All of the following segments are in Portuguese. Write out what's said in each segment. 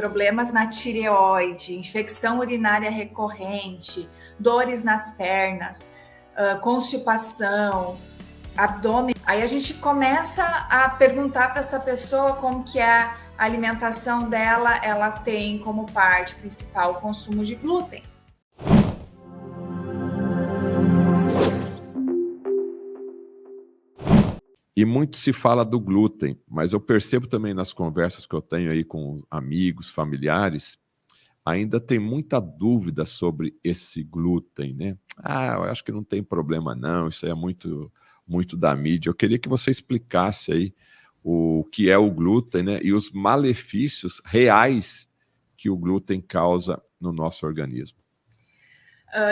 problemas na tireoide, infecção urinária recorrente, dores nas pernas, constipação, abdômen. Aí a gente começa a perguntar para essa pessoa como que é a alimentação dela. Ela tem como parte principal o consumo de glúten. E muito se fala do glúten, mas eu percebo também nas conversas que eu tenho aí com amigos, familiares, ainda tem muita dúvida sobre esse glúten, né? Eu acho que não tem problema não, isso aí é muito da mídia. Eu queria que você explicasse aí o que é o glúten, né? E os malefícios reais que o glúten causa no nosso organismo.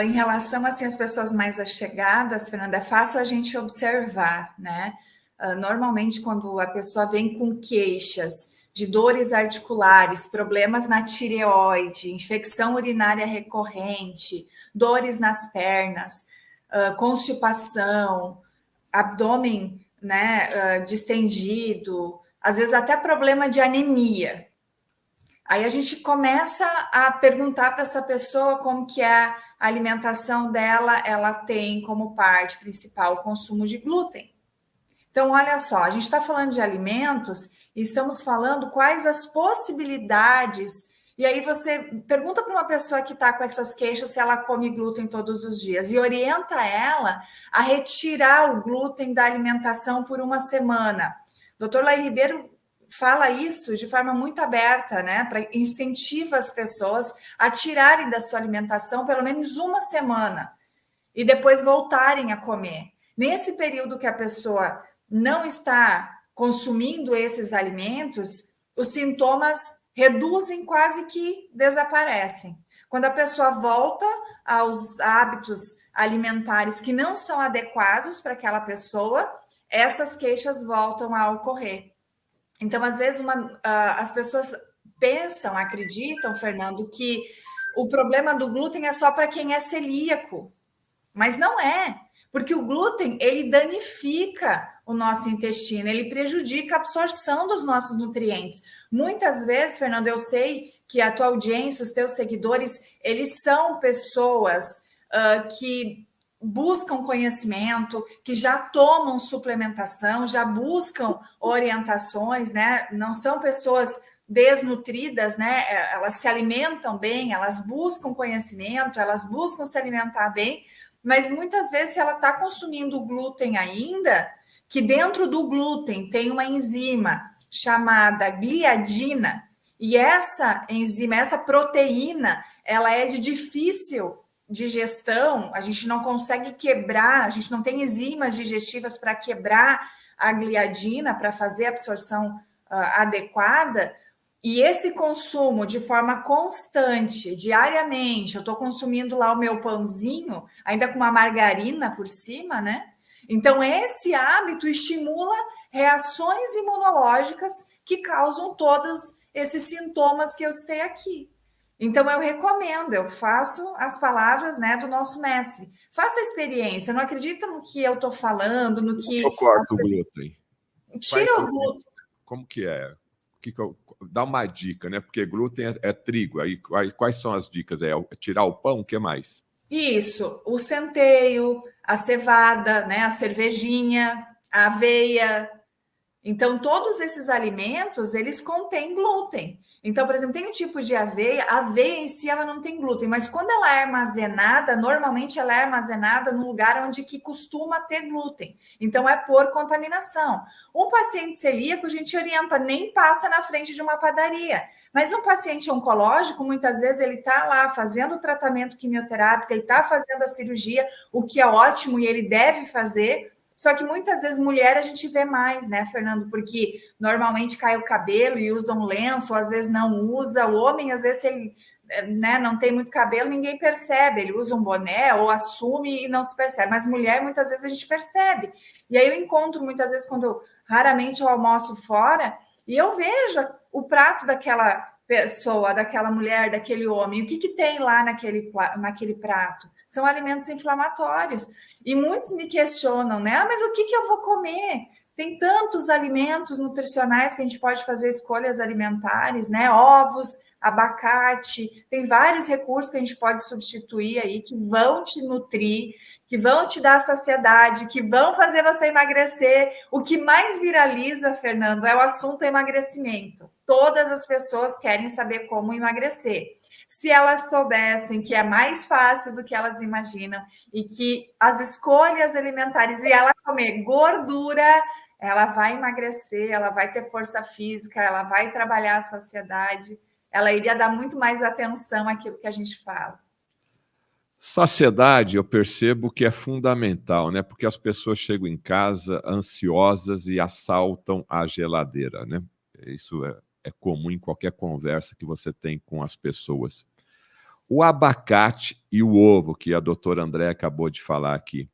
Em relação assim, às pessoas mais allegadas, Fernanda, é fácil a gente observar, né? Normalmente, quando a pessoa vem com queixas de dores articulares, problemas na tireoide, infecção urinária recorrente, dores nas pernas, constipação, abdômen, né, distendido, às vezes até problema de anemia. Aí a gente começa a perguntar para essa pessoa como que é a alimentação dela. Ela tem como parte principal o consumo de glúten. Então, olha só, a gente está falando de alimentos e estamos falando quais as possibilidades. E aí você pergunta para uma pessoa que está com essas queixas se ela come glúten todos os dias e orienta ela a retirar o glúten da alimentação por uma semana. Dr. Laí Ribeiro fala isso de forma muito aberta, né? Para incentiva as pessoas a tirarem da sua alimentação pelo menos uma semana e depois voltarem a comer. Nesse período que a pessoa não está consumindo esses alimentos, os sintomas reduzem, quase que desaparecem. Quando a pessoa volta aos hábitos alimentares que não são adequados para aquela pessoa, essas queixas voltam a ocorrer. Então, às vezes, as pessoas pensam, acreditam, Fernando, que o problema do glúten é só para quem é celíaco, mas não é. Porque o glúten, ele danifica o nosso intestino, ele prejudica a absorção dos nossos nutrientes. Muitas vezes, Fernando, eu sei que a tua audiência, os teus seguidores, eles são pessoas que buscam conhecimento, que já tomam suplementação, já buscam orientações, né? Não são pessoas desnutridas, né? Elas se alimentam bem, elas buscam conhecimento, elas buscam se alimentar bem, mas muitas vezes, se ela está consumindo glúten ainda, que dentro do glúten tem uma enzima chamada gliadina, e essa enzima, essa proteína, ela é de difícil digestão, a gente não consegue quebrar, a gente não tem enzimas digestivas para quebrar a gliadina, para fazer a absorção adequada. E esse consumo de forma constante, diariamente, eu estou consumindo lá o meu pãozinho, ainda com uma margarina por cima, né? Então, esse hábito estimula reações imunológicas que causam todos esses sintomas que eu citei aqui. Então, eu recomendo, eu faço as palavras, né, do nosso mestre. Faça a experiência, não acredita no que eu estou falando, no que... Eu corto o glúten. Tira o glúten. Como que é? Dá uma dica, né? Porque glúten é trigo. Aí quais são as dicas? É tirar o pão? O que mais? Isso, o centeio, a cevada, né? A cervejinha, a aveia. Então, todos esses alimentos, eles contêm glúten. Então, por exemplo, tem um tipo de aveia, a aveia em si ela não tem glúten, mas quando ela é armazenada, normalmente ela é armazenada num lugar onde que costuma ter glúten. Então, é por contaminação. Um paciente celíaco, a gente orienta, nem passa na frente de uma padaria. Mas um paciente oncológico, muitas vezes, ele está lá fazendo o tratamento quimioterápico, ele está fazendo a cirurgia, o que é ótimo e ele deve fazer. Só que muitas vezes mulher a gente vê mais, né, Fernando? Porque normalmente cai o cabelo e usa um lenço, ou às vezes não usa. O homem, às vezes, ele, né, não tem muito cabelo, ninguém percebe. Ele usa um boné ou assume e não se percebe. Mas mulher, muitas vezes, a gente percebe. E aí eu encontro, muitas vezes, raramente eu almoço fora, e eu vejo o prato daquela pessoa, daquela mulher, daquele homem. O que tem lá naquele prato? São alimentos inflamatórios. E muitos me questionam, né? Mas o que eu vou comer? Tem tantos alimentos nutricionais que a gente pode fazer escolhas alimentares, né? Ovos, abacate, tem vários recursos que a gente pode substituir aí, que vão te nutrir, que vão te dar saciedade, que vão fazer você emagrecer. O que mais viraliza, Fernando, é o assunto emagrecimento. Todas as pessoas querem saber como emagrecer. Se elas soubessem que é mais fácil do que elas imaginam e que as escolhas alimentares e ela comer gordura, ela vai emagrecer, ela vai ter força física, ela vai trabalhar a saciedade, ela iria dar muito mais atenção àquilo que a gente fala. Saciedade, eu percebo que é fundamental, né? Porque as pessoas chegam em casa ansiosas e assaltam a geladeira, né? Isso é comum em qualquer conversa que você tem com as pessoas. O abacate e o ovo, que a doutora André acabou de falar aqui,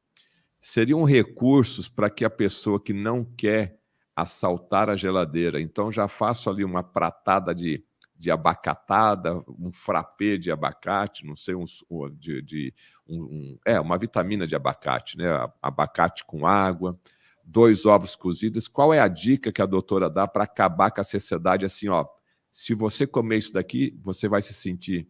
seriam recursos para que a pessoa que não quer assaltar a geladeira, então já faço ali uma pratada de abacatada, um frappé de abacate, não sei, uma vitamina de abacate, né? Abacate com água, 2 ovos cozidos. Qual é a dica que a doutora dá para acabar com a saciedade? Assim, ó, se você comer isso daqui, você vai se sentir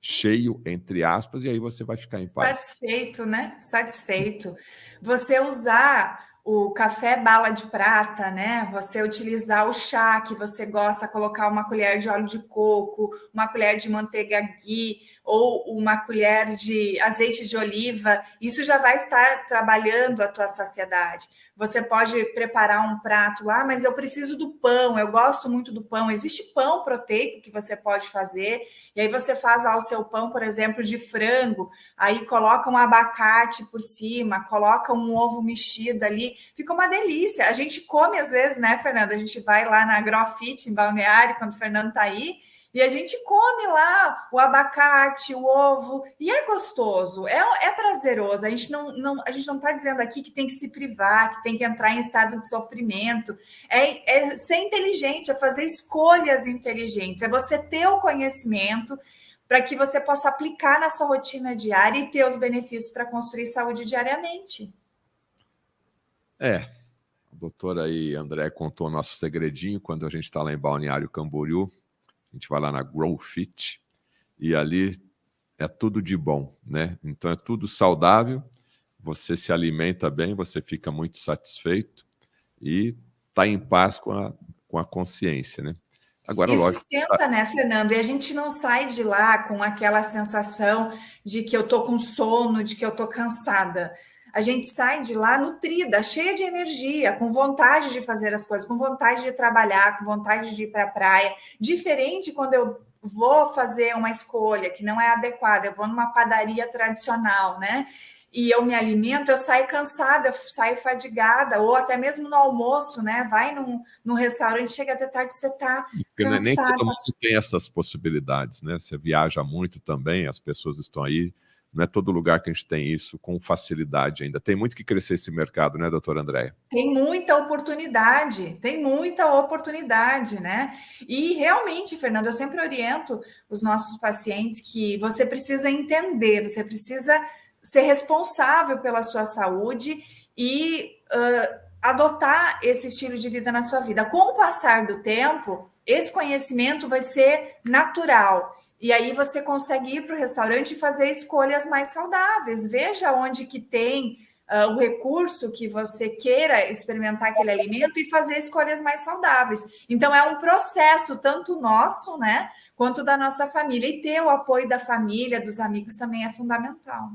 cheio, entre aspas, e aí você vai ficar em paz. Satisfeito, né? Satisfeito. Você usar o café bala de prata, né? Você utilizar o chá que você gosta, colocar uma colher de óleo de coco, uma colher de manteiga ghee ou uma colher de azeite de oliva, isso já vai estar trabalhando a tua saciedade. Você pode preparar um prato lá, mas eu preciso do pão, eu gosto muito do pão. Existe pão proteico que você pode fazer, e aí você faz lá o seu pão, por exemplo, de frango, aí coloca um abacate por cima, coloca um ovo mexido ali, fica uma delícia. A gente come às vezes, né, Fernanda? A gente vai lá na Agrofit, em Balneário, quando o Fernando tá aí, e a gente come lá o abacate, o ovo, e é gostoso, é prazeroso. A gente não está dizendo aqui que tem que se privar, que tem que entrar em estado de sofrimento. É ser inteligente, é fazer escolhas inteligentes, é você ter o conhecimento para que você possa aplicar na sua rotina diária e ter os benefícios para construir saúde diariamente. A doutora aí, André, contou o nosso segredinho quando a gente está lá em Balneário Camboriú. A gente vai lá na Grow Fit e ali é tudo de bom, né? Então é tudo saudável, você se alimenta bem, você fica muito satisfeito e está em paz com a consciência, né? Agora, E lógico. sustenta, né, Fernando? E a gente não sai de lá com aquela sensação de que eu tô com sono, de que eu tô cansada. A gente sai de lá nutrida, cheia de energia, com vontade de fazer as coisas, com vontade de trabalhar, com vontade de ir para a praia. Diferente quando eu vou fazer uma escolha que não é adequada, eu vou numa padaria tradicional, né? E eu me alimento, eu saio cansada, eu saio fadigada, ou até mesmo no almoço, né? Vai num restaurante, chega de tarde, você está Porque nem cansada. todo mundo tem essas possibilidades, né? Você viaja muito também, as pessoas estão aí. Não é todo lugar que a gente tem isso com facilidade ainda. Tem muito que crescer esse mercado, né, doutora Andréia? Tem muita oportunidade, né? E realmente, Fernando, eu sempre oriento os nossos pacientes que você precisa entender, você precisa ser responsável pela sua saúde e adotar esse estilo de vida na sua vida. Com o passar do tempo, esse conhecimento vai ser natural. E aí você consegue ir para o restaurante e fazer escolhas mais saudáveis. Veja onde que tem o recurso que você queira experimentar aquele alimento e fazer escolhas mais saudáveis. Então, é um processo tanto nosso, né, quanto da nossa família. E ter o apoio da família, dos amigos também é fundamental.